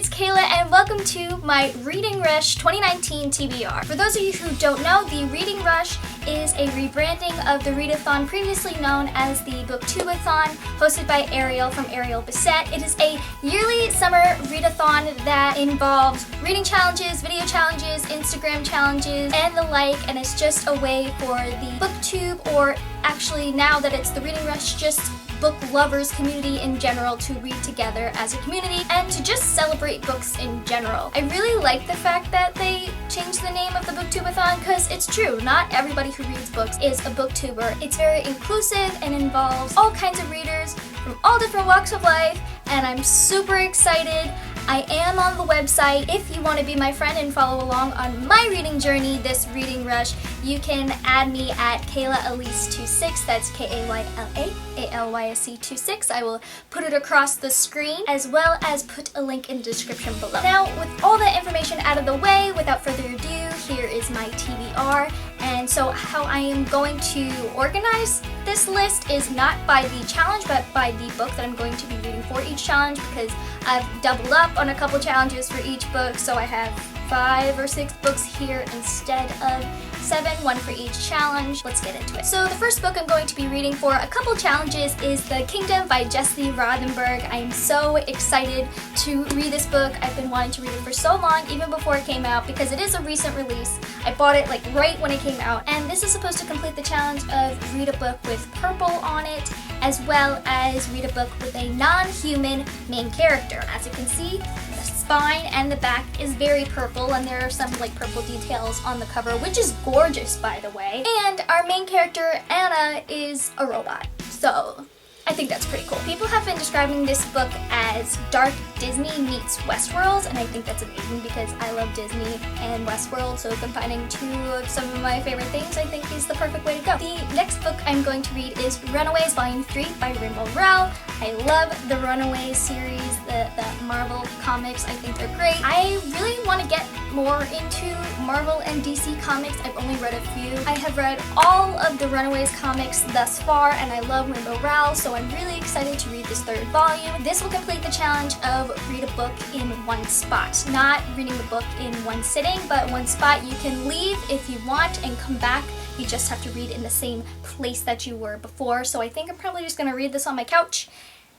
it's Kayla and welcome to my Reading Rush 2019 TBR. For those of you who don't know, the Reading Rush is a rebranding of the Readathon previously known as the Booktubeathon, hosted by Ariel from Ariel Bissett. It is a yearly summer readathon that involves reading challenges, video challenges, Instagram challenges, and the like, and it's just a way for the booktube, or actually now that it's the Reading Rush, just book lovers community in general to read together as a community and to just celebrate books in general. I really like the fact that they changed the name of the Booktubeathon because it's true, not everybody who reads books is a booktuber. It's very inclusive and involves all kinds of readers from all different walks of life, and I'm super excited. I am on the website. If you want to be my friend and follow along on my reading journey this Reading Rush, you can add me at KaylaAlise26. That's KaylaAlise26. I will put it across the screen, as well as put a link in the description below. Now, with all that information out of the way, without further ado, here is my TBR. And so how I am going to organize this list is not by the challenge, but by the book that I'm going to be reading for each challenge, because I've doubled up on a couple challenges for each book, so I have 5 or 6 books here instead of 7, one for each challenge. Let's get into it. So the first book I'm going to be reading for a couple challenges is The Kingdom by Jesse Rothenberg. I am so excited to read this book. I've been wanting to read it for so long, even before it came out, because it is a recent release. I bought it like right when it came out, and this is supposed to complete the challenge of read a book with purple on it, as well as read a book with a non-human main character. As you can see, the spine and the back is very purple, and there are some like purple details on the cover, which is gorgeous, by the way. And our main character, Anna, is a robot. So I think that's pretty cool. People have been describing this book as dark Disney meets Westworld, and I think that's amazing because I love Disney and Westworld, so combining two of some of my favorite things I think is the perfect way to go. The next book I'm going to read is Runaways Volume 3 by Rainbow Rowell. I love the Runaways series, the Marvel comics. I think they're great. I really want to get more into Marvel and DC comics. I've only read a few. I have read all of the Runaways comics thus far, and I love Rainbow Rowell, so I'm really excited to read this third volume. This will complete the challenge of read a book in one spot. Not reading the book in one sitting, but one spot. You can leave if you want and come back. You just have to read in the same place that you were before. So I think I'm probably just going to read this on my couch.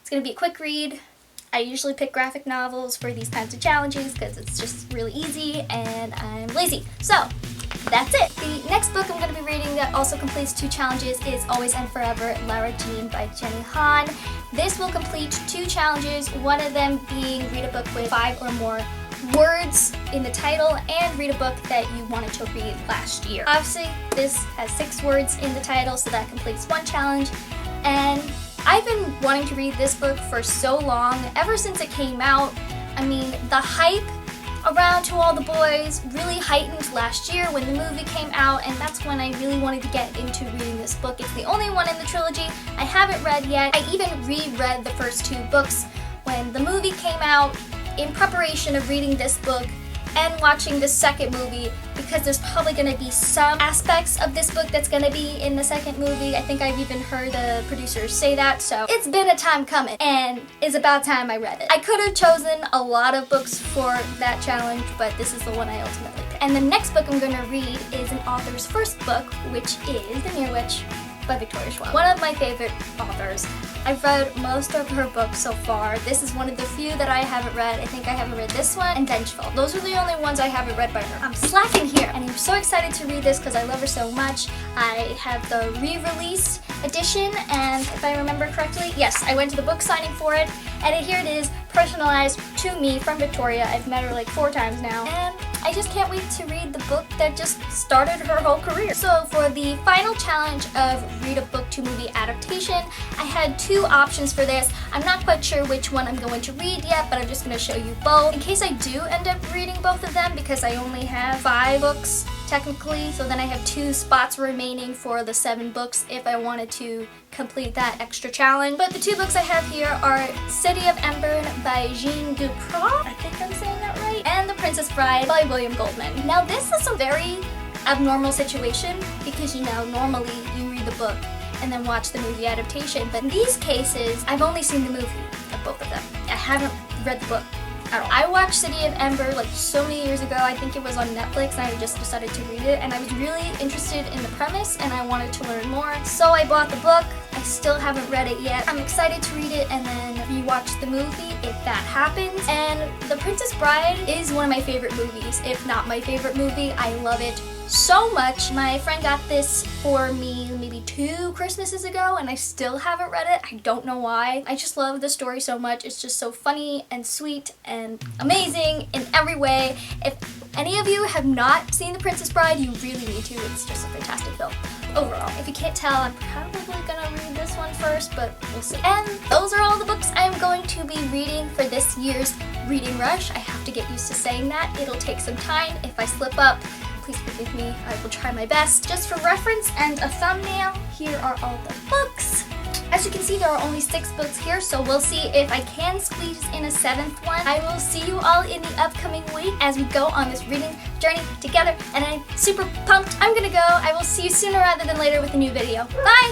It's going to be a quick read. I usually pick graphic novels for these kinds of challenges because it's just really easy and I'm lazy. So that's it. The next book I'm going to be reading that also completes 2 challenges is Always and Forever, Lara Jean by Jenny Han. This will complete 2 challenges, one of them being read a book with 5 or more words in the title, and read a book that you wanted to read last year. Obviously, this has 6 words in the title, so that completes 1 challenge. And I've been wanting to read this book for so long, ever since it came out. I mean, the hype around To All the Boys really heightened last year when the movie came out, and that's when I really wanted to get into reading this book. It's the only one in the trilogy I haven't read yet. I even reread the first 2 books when the movie came out in preparation of reading this book and watching the second movie, because there's probably going to be some aspects of this book that's going to be in the second movie. I think I've even heard the producers say that, so it's been a time coming, and it's about time I read it. I could have chosen a lot of books for that challenge, but this is the one I ultimately picked. And the next book I'm going to read is an author's first book, which is The Near Witch by Victoria Schwab. One of my favorite authors. I've read most of her books so far. This is one of the few that I haven't read. I think I haven't reid this one and Vengeful. Those are the only ones I haven't read by her. I'm slacking here, and I'm so excited to read this because I love her so much. I have the re-release edition, and if I remember correctly, yes, I went to the book signing for it, and here it is, personalized to me from Victoria. I've met her like 4 times now, and I just can't wait to read the book that just started her whole career. So for the final challenge of read a book to movie adaptation, I had 2 options for this. I'm not quite sure which one I'm going to read yet, but I'm just going to show you both in case I do end up reading both of them, because I only have 5 books technically, so then I have 2 spots remaining for the 7 books if I wanted to complete that extra challenge. But the 2 books I have here are City of Ember by Jean Duprat, I think I'm saying that right, and The Princess Bride by William Goldman. Now this is a very abnormal situation because, you know, normally you read the book and then watch the movie adaptation, but in these cases I've only seen the movie of both of them. I haven't read the book at all. I watched City of Ember like so many years ago. I think it was on Netflix and I just decided to read it, and I was really interested in the premise and I wanted to learn more. So I bought the book. I still haven't read it yet. I'm excited to read it and then rewatch the movie if that happens. And The Princess Bride is one of my favorite movies, if not my favorite movie. I love it so much. My friend got this for me maybe 2 Christmases ago and I still haven't read it. I don't know why. I just love the story so much. It's just so funny and sweet and amazing in every way. If any of you have not seen The Princess Bride, you really need to. It's just a fantastic film overall. If you can't tell, I'm probably gonna read this one first, but we'll see. And those are all the books I'm going to be reading for this year's reading rush. I have to get used to saying that. It'll take some time. If I slip up, please forgive me. I will try my best. Just for reference and a thumbnail, here are all the books. As you can see, there are only 6 books here, so we'll see if I can squeeze in a 7th one. I will see you all in the upcoming week as we go on this reading journey together, and I'm super pumped. I'm gonna go. I will see you sooner rather than later with a new video. Bye!